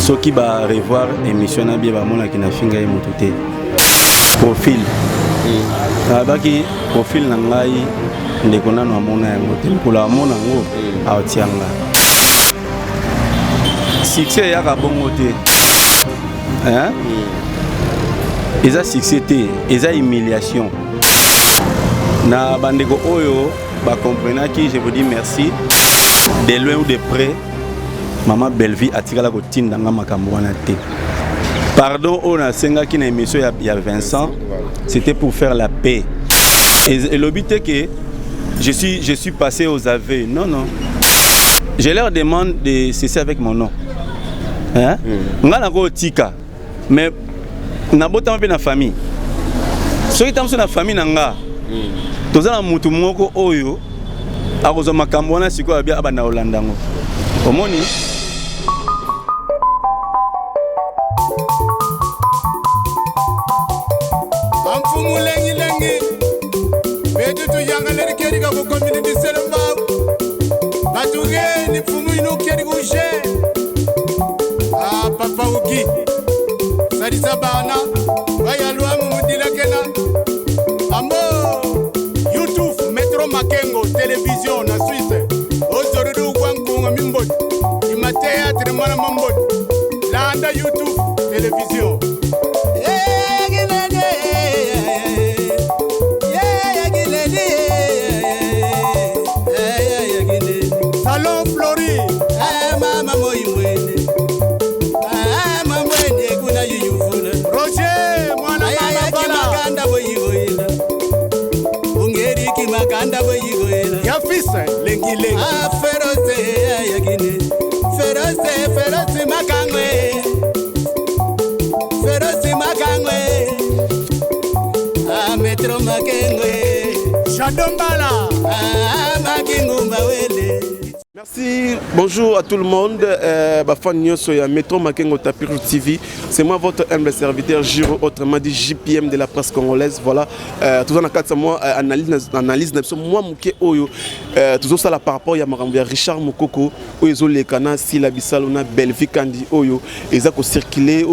ceux qui va revoir émission na bien ba mona ki na finga mototé profil baki profil na ngai ndeko nano amona yango te kula amona ngo aotianga succès ya ka bongo te hein eza succès te eza humiliation na bandeko oyo ba comprendre qui je vous dis merci de loin ou de près. Maman Belleville a tiré la routine dans ma camerounate. Pardon, on a 5 ans qui n'a émission il y a 20 ans. C'était pour faire la paix. Et le but est que je suis passé aux aveux. Non, non. Je leur demande de cesser avec mon nom. Hein? On a encore tika. Mais on a beau temps dans la famille. Ceux qui sont dans la famille, tous les gens moko oyo. Akozo makambona siko abia abana Holandango. Omoni Amfumu lengi lengi Bedu tu yanga leri keri ka ko community selamba Batuge ni fumu ino keri ko je Ah papa uki Sarisa bana Waya luwa mumudila kena Amo YouTube Metro Makengo télévision na Suisse Ozorudu kwangunga mimbot Ima théâtre mana mambot Landa YouTube télévision Salon Flori Mama Moimwene Mamwene kuna yuyufuna Roger mwana mama bala Maganda boyigoyila Ungeri ki maganda boyigoyila Yafisa lengi lengi Feroze yagine Feroze makangwe Feroze makangwe Metro makengwe Shadombala Makingumba wele. Merci, bonjour à tout le monde. Métro Makengo Tapir TV. C'est moi votre humble serviteur Giro, autrement dit JPM de la presse congolaise. Voilà, tout ça, on a moi analyse moi Mouké Oyo. Tout ça là par rapport à Richard Mokoko, Oyo les Kana, Sila Bissalona, Belleville Kandi Oyo, ils ont circulé,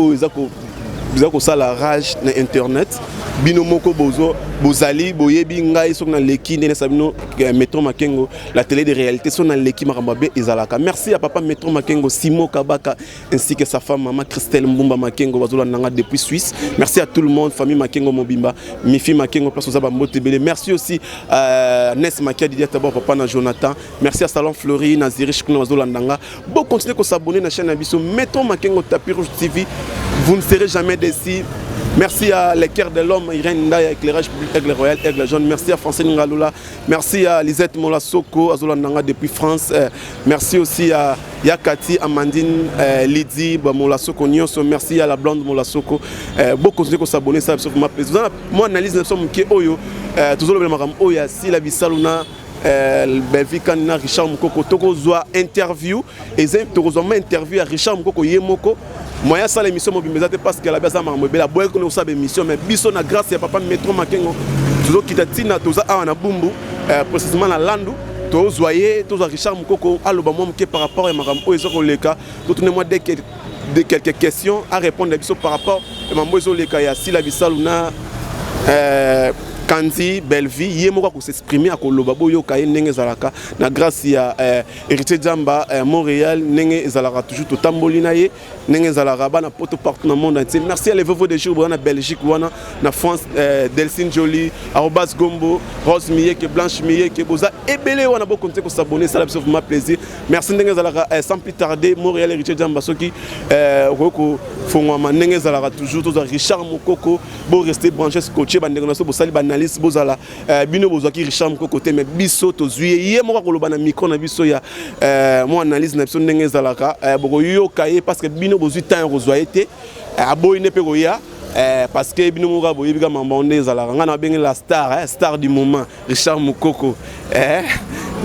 ils ont ça la rage na internet. Binomoko bozo bozali boyebi ngai sok na leki ndene sabino Metro Makengo la télé de réalité son na leki makambabe ezalaka. Merci à papa Metro Makengo Simo Kabaka ainsi que sa femme maman Christelle Mbumba Makengo bazola nanga depuis Suisse. Merci à tout le monde, famille Makengo Mobimba, Mifi Makengo place aux Abambote Belé. Merci aussi à Ness Makia Didier Tabo papa na Jonathan. Merci à Salon Fleury Naziri Chikuna bazola nanga. Bon continuez à s'abonner na chaîne Abisso Metro Makengo Tapir TV. Vous ne serez jamais déçus. Merci à l'équerre de l'homme, Irène Ndaya, éclairage public, Aigle Royal, Aigle Jaune. Merci à Francine Ngaloula. Merci à Lisette Molasoko, Azola Nanga depuis France. Merci aussi à Yakati, Amandine, Lydie, Molasoko, Nyonso. Merci à la blonde Molasoko. Beaucoup de gens s'abonner, ça sauf ma plaisir. Moi, analyse de somme qui est Oyo. Toujours le même Oya, si la Bissaluna. Belleville Kanina, Richard Mokoko, Toko Zoa interview. Et c'est interview à Richard Mokoko Yemoko. Moi, ça l'émission mobilisée parce que la base a la boîte qu'on a une émission, mais biso na grâce à papa Metro Makengo. Toujours qui t'a tina, tous à Bumbu, précisément à Landu. Tous voyez, tous à Richard Mokoko, à l'Obama par rapport à Maram Oezo Leka. Tout le monde de quelques questions à répondre à biso par rapport à Maram Oezo Leka. Il y a Sila Bissaluna. Kandi Belleville yemoko ko s'exprimer à Kolobabo yo kaye ndenge zalaka na grâce ya héritier Jamba Montréal ndenge zalaka toujours to tambolina ye ndenge zalaka bana poto partout dans le monde entier. Merci à les vovos de jour na Belgique wana na France Delcine Jolie arobas Gombo Rose Miyeke Blanche Miyeke boza ebele wana bo compter ko s'abonner ça ça fait plaisir. Merci ndenge zalaka sans plus tarder Montréal héritier Jamba soki ko fongwa ndenge zalaka toujours to Richard Mokoko bo rester branché scotché bandenge na so bo sali analyse bozala bino bozaki Richard Mokoko te mais biso to zuye ye moko koloba na micro na biso ya mo analyse na biso ndenge zalaka boko yo kaye parce que bino bozui temps rozoye te aboyi ne pe koya parce que bino moka boyi bika mambonde zalaka ngana bengi la star star du moment Richard Mokoko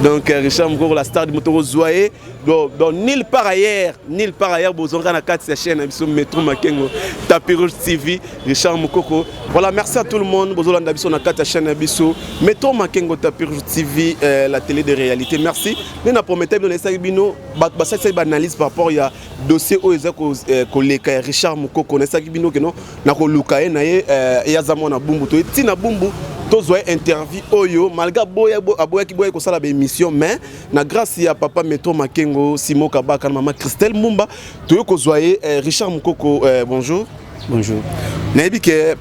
Donc Richard Mukoko, la star du Motoro Zoé. Donc nulle part ailleurs, vous aurez la 4 chaîne Métro Makengo, Tapis Rouge TV, Richard Mukoko. Voilà, merci à tout le monde. Vous aurez la 4 chaîne Métro Makengo, Tapis Rouge TV, la télé de réalité. Merci. Nous avons promis de nous laisser une analyse par rapport à dossier où ils ont Richard Mukoko. Nous avons Lukae, Yazamona Bumbu, Tina Bumbu. Tous les interviews Oyo malgré aboya ki boya ko sala émission mais na grâce ya papa Métro Makengo Simo Kabaka maman Christelle Mumba to ko zoyer Richard Mukoko bonjour. Bonjour. Na yebi ke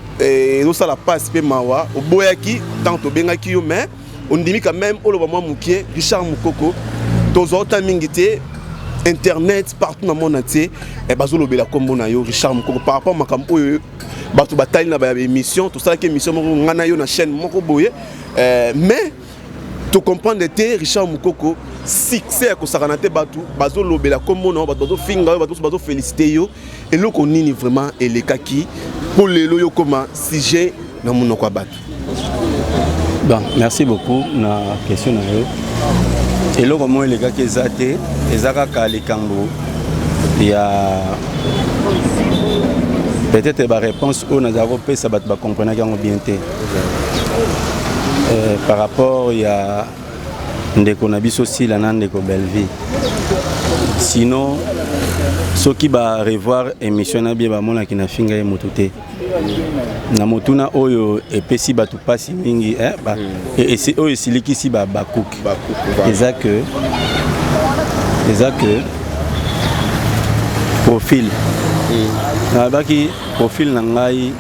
no sala passe pe mawa oboya ki tant to benga ki yo mais on dit quand même oloba mwa mukie Richard Mukoko tozo ta mingité internet partout dans le monde entier et bazolo bela kombo na yo Richard Mukoko par rapport makambo oyo batu batali na ba émission tout ça que émission moko ngana yo na chaîne moko boye mais tu comprends de Richard Mukoko succès ko sakanate batu bazolo bela kombo na batu finga batu bazo féliciter yo et loko nini vraiment elekaki pour lelo yo comme sujet na monoko batu. Bon, merci beaucoup na question na yo. Et là, comment les gars qui étaient, ils ont calé Kango. Il y a peut-être une réponse où nous avons fait ça, va comprendre qu'ils ont bien été. Par rapport, il y a des connaissances aussi la nande de Belleville. Sinon, ceux qui vont revoir l'émission na bien bamona qui na finga et mototé. Na motuna oyo epesi batu pasi mingi et c'est oyo siliki si ba cook. Eza que profil. Na baki profil na ngai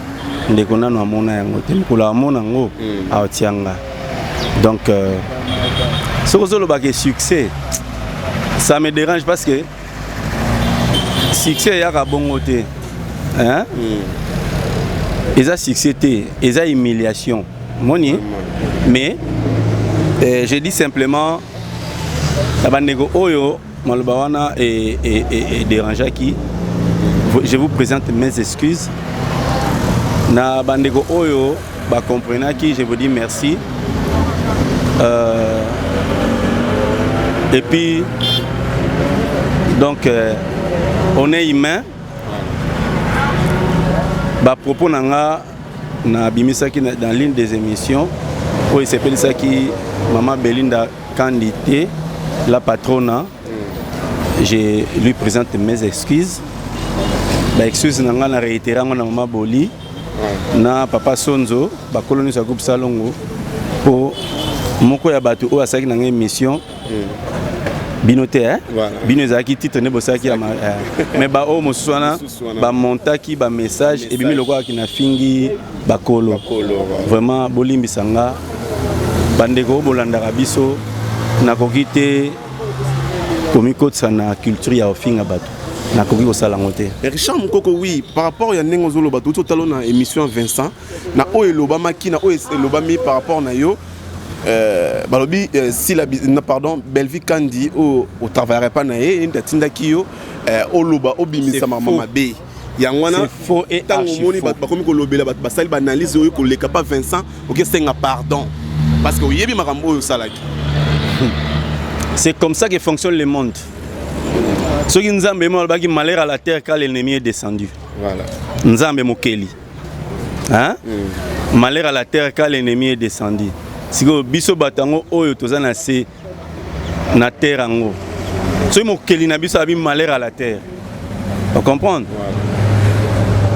ndeko nanu amona yango te kula amona ngo aotianga. Donc ce que baki succès ça me dérange parce que succès ya ka bongo te. Hein? Ils ont succès, ils ont humiliation. Mais je dis simplement, je vous présente mes excuses. Na bandego oyo ba comprenez qui je vous dis merci. Et puis donc on est humain. Bah propos nanga na bimisaki dans l'une des émissions où il s'appelle ça qui maman Belinda Candité la patronne. Je lui présente mes excuses. Bah excuse nanga na réitérer na maman Boli na papa Sonzo ba colonie sa groupe Salongo pour moko ya batu o asaki na émission binoté hein voilà. Binozaki titre ne bosaki mais ba o moswana ba montaki ba message et bimi loko ki na fingi ba kolo vraiment bolimbi sanga bandeko bolandaka biso na kokite komiko tsana culture ya ofinga batu na koki ko sala ngote. Richard Mukoko oui par rapport ya nengo zolo batu to talo na émission Vincent na o elobama ki na o elobami par rapport na yo balobi si la pardon Belleville Kandi au travaillerait pas naé tinda kiyo au loba obimisa mama be yangwana c'est faux et archi faux comme ko lobela bat basali banalise oyo ko leka pas Vincent OK c'est un pardon parce que yebi makambo oyo salaki. C'est comme ça que fonctionne le monde. Ceux qui nzambe mo baki malheur à la terre quand l'ennemi est descendu. Voilà. Nzambe mokeli. Hein? Malheur à la terre quand l'ennemi est descendu. Si vous biso batango oyo toza na se na terre ango. So mo kelina biso abi malheur à la terre. Vous comprenez?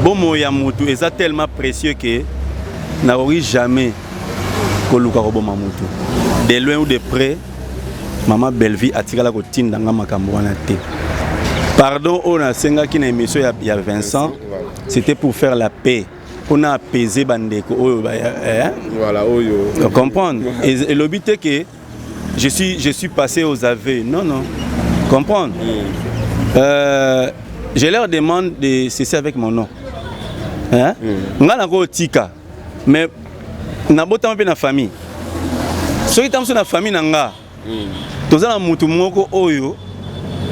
Bon moya mutu est tellement précieux que n'a jamais koluka ko bon mutu. De loin ou de près, maman Belleville a tiré la cotine dans makambo wana te. Pardon, on a senga ki na émission il y a Vincent. C'était pour faire la paix. On a apaisé bandeko voilà oyo vous comprenez et le but est que je suis passé aux aveux non comprendre je leur demande de cesser avec mon nom hein ngana ko tika mais na botama pe na famille soki tamso na famille nanga tozala mutu moko oyo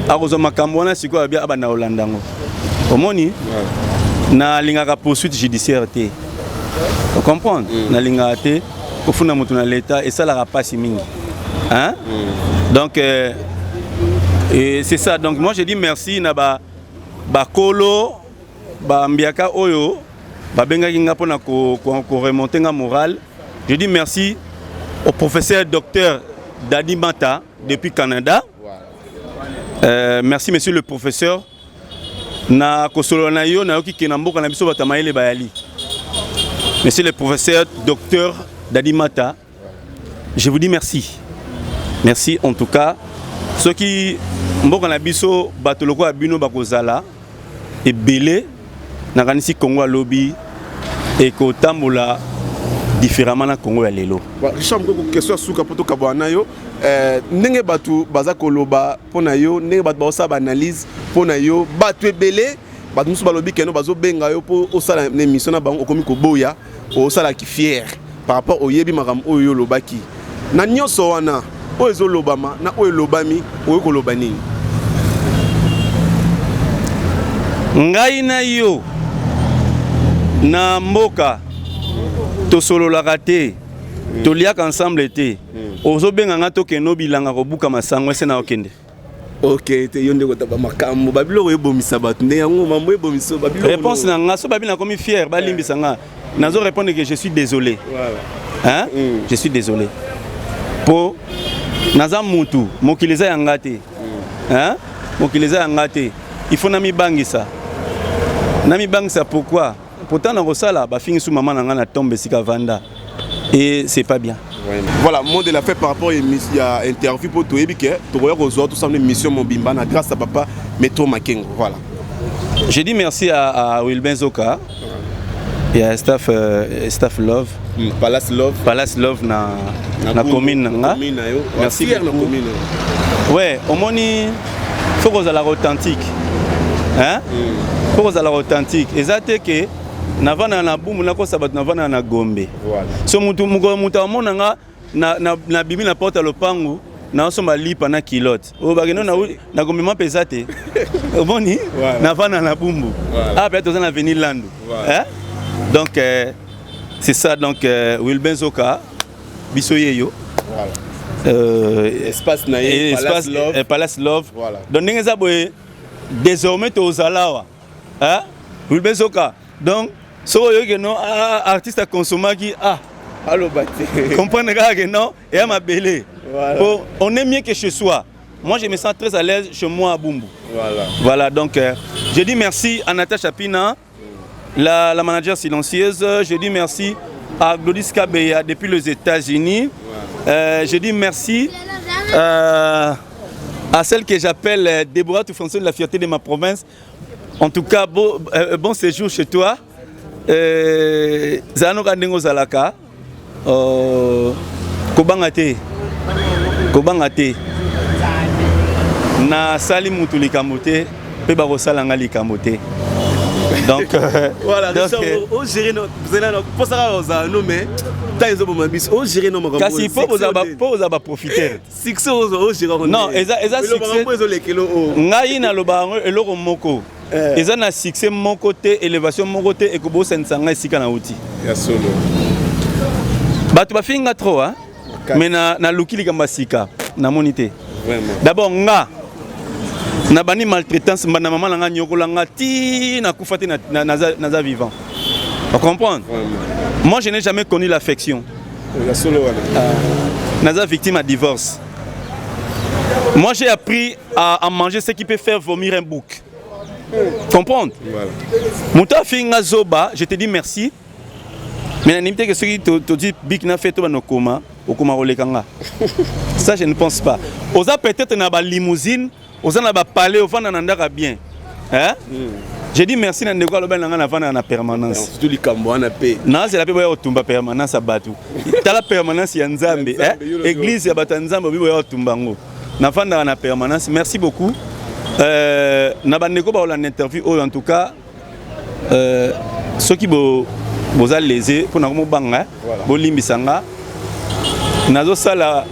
akozo makambo wana siko abia abana olandango omoni na lingaka poursuite judiciaire te. Vous comprenez? Na lingaka te, au fond na mutu na l'état et ça la rapasi mingi. Hein? Donc, et c'est ça. Donc, moi, je dis merci na ba kolo, ba mbiaka oyo, ba benga kinga pona ko remonter nga moral. Je dis merci au professeur docteur Dadi Mata depuis Canada. Merci monsieur le professeur. Na kosolo na yo na yoki kenamboka na biso batamaele bayali. Monsieur le professeur docteur Dadi Mata, je vous dis merci. Merci en tout cas. Ceux qui mboka na biso batoloko abino bakozala et belé na kanisi Congo lobby et ko tambola différemment na Congo ya lelo. Richard moko question suka poto kabwana yo ndenge batu baza koloba pona yo ndenge batu ba sa analyse pona yo batu ebele batu musu balobi keno bazo benga yo po osala émission na bango okomi ko boya osala ki fier par rapport au yebi makam oyo lobaki na nyoso wana oyo lobama na oyo lobami oyo ko lobani ngai na yo na mboka to solo la raté to liak ensemble te ozo benga nga to keno bilanga ko buka masango ese na okende. OK te yonde ko taba makambo babilo ko ebomisa batu nde yango mambo ebomiso babilo. Réponse na nga so babina komi fier balimbisa nga nazo répondre que je suis désolé. Voilà. Hein? Je suis désolé. Po naza mutu mokiliza yangate. Hein? Mokiliza yangate. Il faut nami bangisa. Nami bangisa pourquoi? Pourtant na rosala ba fingi sous maman na tombe sika vanda. Et c'est pas bien. Voilà, monde de la fait par rapport à une interview pour tout ébique, tu vois que tout ça une mission Mobimba grâce à papa Métro Makengo. Voilà. Je dis merci à Wilben Zoka et à staff Love. Palace Love na commune nga. Merci beaucoup. Ouais, au moni faut que ça la authentique. Hein? Faut que ça la authentique. Exactement que navana na bumu na ko sabat navana na gombe. Voilà. So mutu amona nga na bibi na porte lopangu na so malipa na kilote. O bageno na gombe ma pesate. Oboni navana na bumbu. Ah peut-être na venir landu. Hein? Donc c'est ça donc Wilben Zoka bisoyeyo. Voilà. Espace naïe Palace Love. Voilà. Donc ndengeza boye désormais to zalawa. Hein? Wilben Zoka. Donc so yo que non artiste à consommer qui allo baté comprendre que non et à ma belé on est mieux que chez soi. Moi je me sens très à l'aise chez moi à Bumbu. Voilà donc je dis merci à Natacha Pina la manager silencieuse. Je dis merci à Glodis Kabeya depuis les États-Unis. Je dis merci à celle que j'appelle Déborah Toufonso de la fierté de ma province. En tout cas bon séjour chez toi. Zano kandengo zalaka kobangate na sali mutu likamote pe ba kosala nga likamote donc voilà donc au gérer notre pour ça on mais taïzo bomabis au gérer nos makambo kasi po za ba profiter succès au gérer non eza succès ngai na loba eloko moko eza na succès mon côté élévation mon côté et ko bo sensanga sika na uti ya solo batu ba finga trop hein mais na lukili kamba sika na monité vraiment d'abord nga na bani maltraitance na maman na nga nyokola nga ti na kufati na vivant on comprend moi je n'ai jamais connu l'affection ya solo naza victime à divorce. Moi j'ai appris à manger ce qui peut faire vomir un bouc. Comprendre? Voilà. Finga zoba, je te dis merci. Mais la limite que ceux qui te disent big na fait au coma rolekanga. Ça je ne pense pas. Osa peut-être na ba limousine, osa na ba palais, au fond na ndaka bien. Hein? Je dis merci na ndeko aloba na vana na permanence. Surtout likambo na paix. Non, c'est la paix boya otumba permanence abatu. Tala permanence ya Nzambe, hein? Église ya batanzambe boya otumba ngo. Na vana na permanence. Merci beaucoup. Na bandeko ba la interview en tout cas ceux qui boza lésé pour na mo banga bo limbisanga nazo sala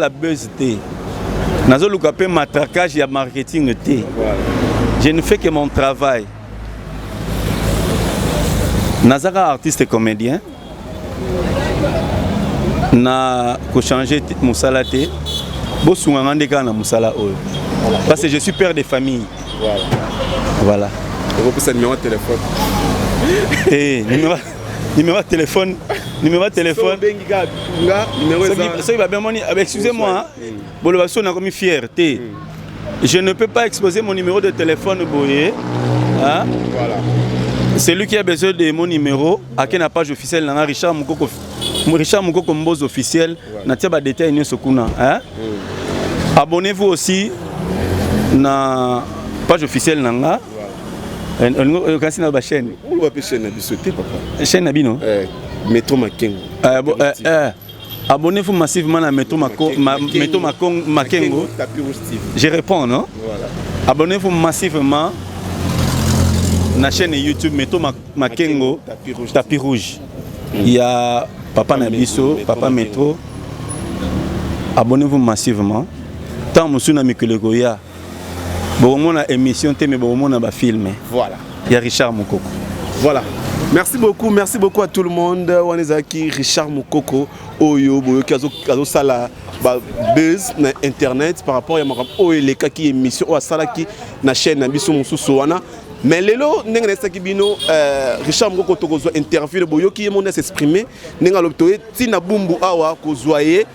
buzz té nazo luka pe matraquage ya marketing té. Je ne fais que mon travail. Nazaka artiste et comédien na ko changer musala te bo sunga ndeka na musala oyo parce que je suis père de famille. Voilà. On va pousser numéro de téléphone. Eh, numéro de téléphone. Numéro de téléphone. Excusez-moi, on a commis fierté. Je ne peux pas exposer mon numéro de téléphone, Boye. Hein? Voilà. Celui qui a besoin de mon numéro, à quelle page officielle, Richard Moukoko Mboz officiel, n'a pas de détails ni sokuna. Abonnez-vous aussi na page officielle nanga. Quand c'est la chaîne. Où va la chaîne Nabissoté, papa? Chaîne Nabino. Métro Makengo. Abonnez-vous massivement à Métro Makengo. Je réponds, non? Voilà. Abonnez-vous massivement à la chaîne YouTube Métro Makengo. Tapis rouge. Il y a Papa Nabiso, Papa Métro. Abonnez-vous massivement. Tant que vous avez bon, a émission, mais bon, on a film. Voilà. Il y a Richard Moukoko. Voilà. Merci beaucoup à tout le monde. On est aquí Richard Moukoko, Oyo, Boyo, Kazo Sala, buzz na internet par rapport à ma Oyo les kaki émission ou à Sala qui na chaîne na biso musu soana. Mais lelo nenga nesta kibino Richard Moukoko tokozo interview Boyo qui mon s'exprimer nenga loptoé tina bumbu awa kozoye.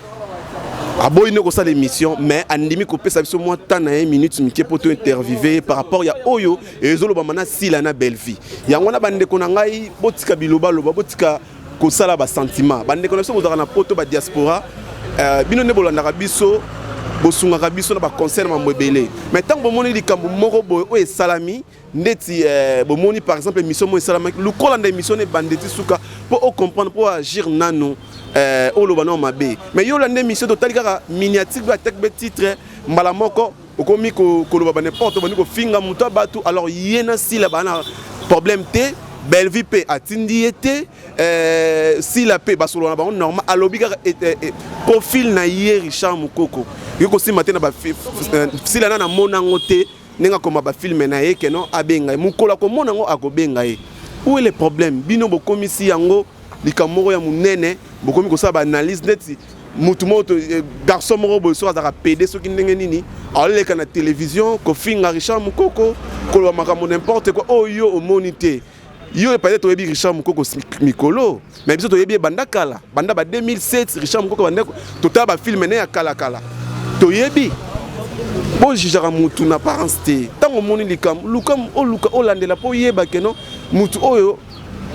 Aboy ne kosa l'émission mais andimi kopé ça biso moi tant na 1 minute mike pour te interviewer par rapport ya Oyo et ezolo ba mana sila na belle vie. Yango na bande ko na ngai botika biloba loba botika kosala ba sentiment. Bande ko na so kozaka na poto ba diaspora bino ne bolanda biso bosunga biso na ba concert ma mbebele. Mais tant bomoni likambo moko boy o salami ndeti bomoni par exemple émission mo salama lu kolanda émission ne bandeti suka pour comprendre pour agir nano olobano mabe mais yo la émission totali kaka miniature ba tek be titre mbala moko okomi ko koloba ba n'importe bani ko finga muto batu alors yena si la bana problème te belle vie pe atindi été si la pe basolo na ba normal alobi kaka profil na hier Richard Moukoko yo ko si matin ba si la na mona ngote nenga koma ba film na ye ke non abenga mukola ko mona ngo akobenga ye où est le problème bino bo komisi yango likamoko ya munene bokomi ko sa ba analyse neti mutu moto garçon moko bo so azaka PD soki ndenge nini aleka na télévision ko finga Richard Moukoko ko lo makambo n'importe quoi oyo o monité yo peut-être oyebi Richard Moukoko mikolo mais biso toyebi banda kala banda ba 2007 Richard Moukoko banda total ba film ne ya kala kala toyebi bon jijara mutu na parents te tango moni likam lukam o luka olandela po yeba keno mutu oyo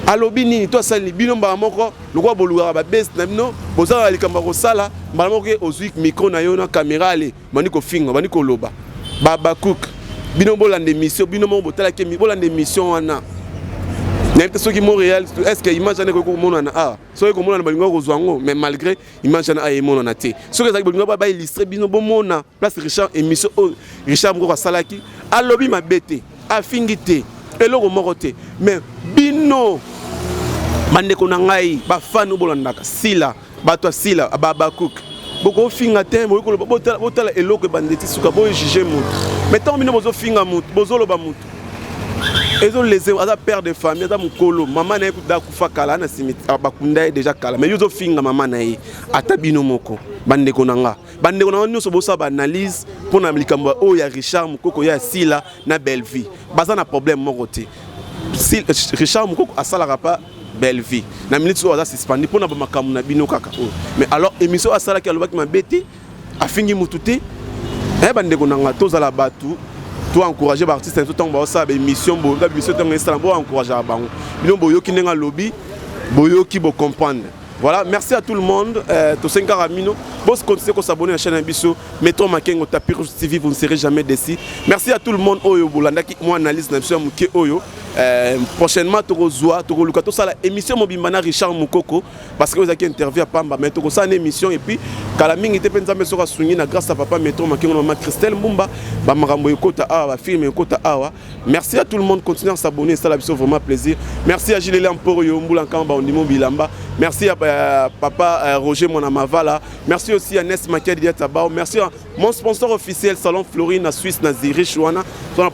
alobi nini to sali bino mba moko lokwa boluka ba best na bino bozala likamba ko sala mba moko ozwik micro na yo na caméra ale mani ko finga mani ko loba baba cook bino bolande émission bino mo botala ke mi bolande émission wana n'importe ce qui Montréal est-ce que image ne ko mona na ah so ko mona na balingo ko zwango mais malgré image na ay mona na te so que ça balingo ba illustrer bino bo mona place Richard émission Richard Moukoko salaki alobi mabete afingite eloko moko te mais bino bande ko na ngai ba fanu bolandaka sila bato sila baba cook boko finga te mo ko botala eloko bandeti suka bo juger mutu mais tant bino bozo finga mutu bozo loba mutu ils ont les à père de famille à mon colo maman n'a écouté d'akufa kala na cimetière bakunda déjà kala mais ils ont finga maman naï atabino moko bande konanga nous so bosa ba analyse pour na likambo o ya Richard Moukoko ya sila na belle vie baza na problème moko te si Richard Moukoko asalaka pas belle vie na minute so za suspendu pour na ba makamu na bino kaka mais alors émission asala ki alobaki mabeti afingi mututi bande konanga tozala batu toi encourager les artistes tout temps ça émission la émission pour encourager bango bino boyoki nenga lobby boyoki bo comprendre voilà merci à tout le monde to 5 Ramino boss continuez à s'abonner à la chaîne Biso Métro Makengo Tapis Rouge TV vous ne serez jamais déçus merci à tout le monde oyo bolanda ki moi analyse na biso muke oyo prochainement tokozwa tokoluka to sala émission mobimana Richard Moukoko parce que vous avez interview à Pamba mais toko sa émission et puis kala mingi te penza meso ka swingi na grâce à papa Métro Makengo maman Christelle Mbumba ba makambo ekota awa film ekota awa merci à tout le monde continuez à s'abonner ça la biso vraiment plaisir merci à Gilles Lamporo yo mbula kamba ondimo bilamba merci à papa Roger Monamavala merci aussi à Ness Makedi Tabao merci à mon sponsor officiel Salon Florine à Suisse na Zurich wana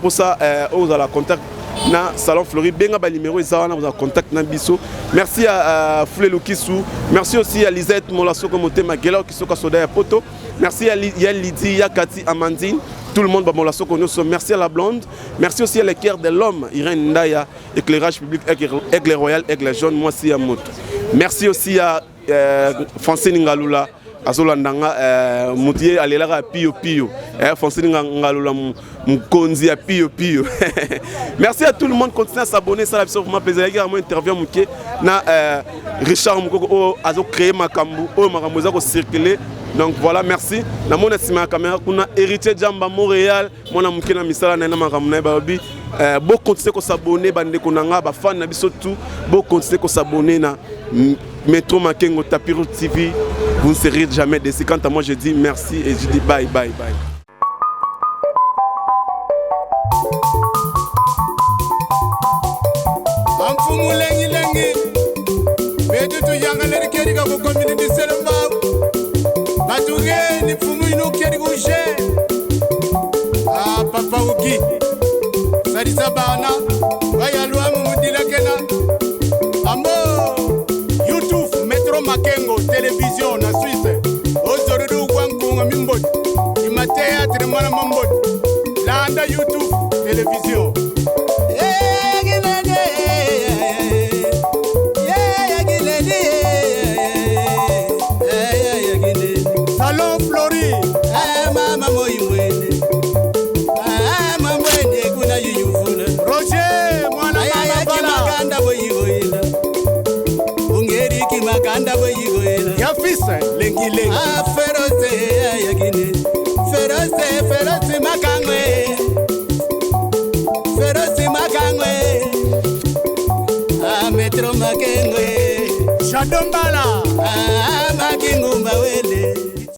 pour ça aux à la contact na salon Flori benga ba numéro ezawana vous en contact na biso. Merci à Foulé Lukisu, merci aussi à Lisette Molasso Komote Magela qui soka soda ya poto. Merci à Lydie, Yakati, Amandine, tout le monde ba Molasso Konoso. Merci à la blonde, merci aussi à l'équerre de l'homme Irène Ndaya, éclairage public aigle royal aigle jaune moi si à moto. Merci aussi à Francine Ngalula azolandanga mutier alelaka pio pio Francine Ngalula mukonzi ya pio pio. Merci à tout le monde, continuez à s'abonner, ça la vraiment plaisir. Il y a un interview na Richard Mukoko azo créé makambu o makambu za ko circuler. Donc voilà, merci. Na mona sima caméra kuna héritier Jamba Montréal, mona mukena misala na makambu na babi. Bon continuer ko s'abonner bande konanga ba fan na biso tout. Bon continuer ko s'abonner na Métro Makengo Tapiru TV. Vous ne serez jamais déçus. Quant à moi, je dis merci et je dis bye bye bye. Amfumu lengi lengi bedu tu yanga leri keri ka ko community selamba batuge ni fumu ino keri ko je ah papa uki Sarisa bana baya luamu mudila kena ambo YouTube Métro Makengo télévision na Suisse ozorudu kwankunga mimbot imatea tremana mambot landa YouTube télévision. Salon Flori mama moi mwende mama mwende kuna yuyufuna Roger mwana mama bana makanda boyigoila ungeri ki makanda boyigoila ya fisa lengi lengi feroze yagine feroze makangwe feroze makangwe Métro Makengo Shadombala